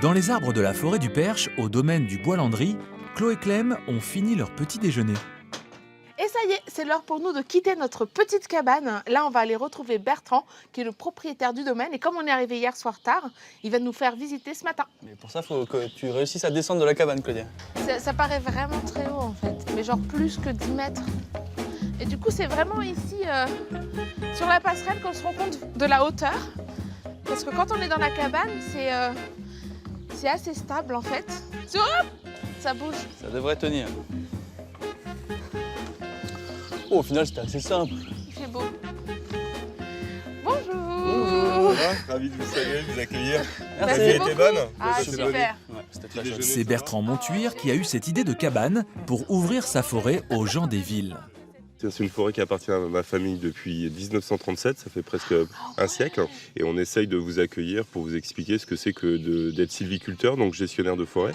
Dans les arbres de la forêt du Perche, au domaine du Bois-Landry, Chloé et Clem ont fini leur petit déjeuner. Et ça y est, c'est l'heure pour nous de quitter notre petite cabane. Là, on va aller retrouver Bertrand, qui est le propriétaire du domaine. Et comme on est arrivé hier soir tard, il va nous faire visiter ce matin. Mais pour ça, il faut que tu réussisses à descendre de la cabane, Claudia. Ça paraît vraiment très haut en fait, mais genre plus que 10 mètres. Et du coup, c'est vraiment ici, sur la passerelle, qu'on se rend compte de la hauteur. Parce que quand on est dans la cabane, c'est assez stable en fait. Hop, ça bouge. Ça devrait tenir. Oh, au final, c'était assez simple. Il fait beau. Bonjour. Bonjour. Ravi de vous saluer, de vous accueillir. Merci. La vie était bonne. Ah, Vous êtes super. abonné. Ouais, c'était très chouette. C'est Bertrand Montuire qui a eu cette idée de cabane pour ouvrir sa forêt aux gens des villes. C'est une forêt qui appartient à ma famille depuis 1937, ça fait presque un siècle. Et on essaye de vous accueillir pour vous expliquer ce que c'est que d'être sylviculteur, donc gestionnaire de forêt.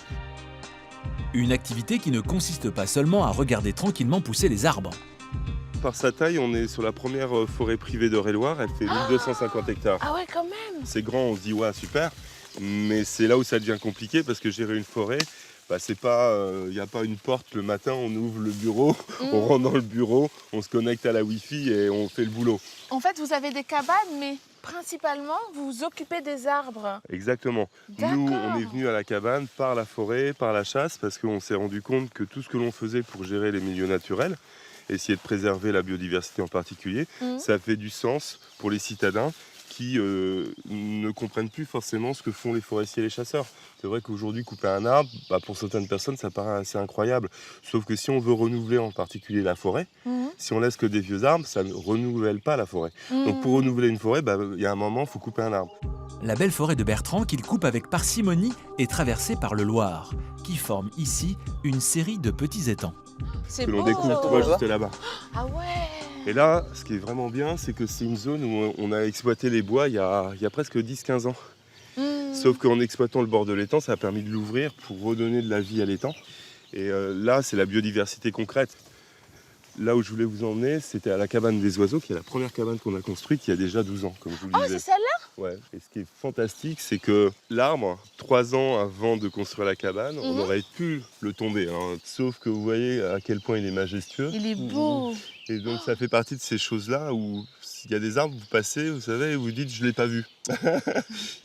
Une activité qui ne consiste pas seulement à regarder tranquillement pousser les arbres. Par sa taille, on est sur la première forêt privée d'Eure-et-Loire, elle fait 1250 hectares. Ah ouais, quand même. C'est grand, on se dit ouais super, mais c'est là où ça devient compliqué parce que gérer une forêt, c'est pas, il n'y a pas une porte le matin, on ouvre le bureau, on rentre dans le bureau, on se connecte à la Wi-Fi et on fait le boulot. En fait, vous avez des cabanes, mais principalement, vous vous occupez des arbres. Exactement. Nous, on est venu à la cabane par la forêt, par la chasse, parce qu'on s'est rendu compte que tout ce que l'on faisait pour gérer les milieux naturels, essayer de préserver la biodiversité en particulier, ça fait du sens pour les citadins qui ne comprennent plus forcément ce que font les forestiers et les chasseurs. C'est vrai qu'aujourd'hui, couper un arbre, pour certaines personnes, ça paraît assez incroyable. Sauf que si on veut renouveler en particulier la forêt, si on laisse que des vieux arbres, ça ne renouvelle pas la forêt. Donc pour renouveler une forêt, il y a un moment, il faut couper un arbre. La belle forêt de Bertrand qu'il coupe avec parcimonie est traversée par le Loir, qui forme ici une série de petits étangs. C'est Que l'on beau. découvre, tu vois, juste là-bas. Ah ouais. Et là, ce qui est vraiment bien, c'est que c'est une zone où on a exploité les bois il y a presque 10-15 ans. Sauf qu'en exploitant le bord de l'étang, ça a permis de l'ouvrir pour redonner de la vie à l'étang. Et là, c'est la biodiversité concrète. Là où je voulais vous emmener, c'était à la cabane des oiseaux, qui est la première cabane qu'on a construite il y a déjà 12 ans, comme je vous le Oh, disais. c'est celle-là? Ouais. Et ce qui est fantastique, c'est que l'arbre, 3 ans avant de construire la cabane, on aurait pu le tomber. Sauf que vous voyez à quel point il est majestueux. Il est beau. Et donc ça fait partie de ces choses-là où il y a des arbres, vous passez, vous savez, et vous dites je ne l'ai pas vu.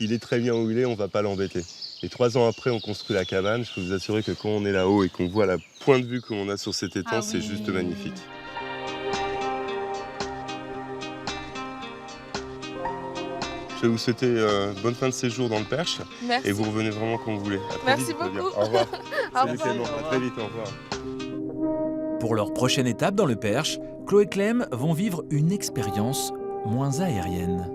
Il est très bien où il est, on ne va pas l'embêter. Et 3 ans après, on construit la cabane. Je peux vous assurer que quand on est là-haut et qu'on voit la point de vue qu'on a sur cet étang, c'est juste magnifique. Je vais vous souhaiter bonne fin de séjour dans le Perche. Merci. Et vous revenez vraiment quand vous voulez. À très Merci vite, Claudia. beaucoup. Au revoir. Au Salut revoir. Clément, à très vite, au revoir. Pour leur prochaine étape dans le Perche, Chloé et Clem vont vivre une expérience moins aérienne.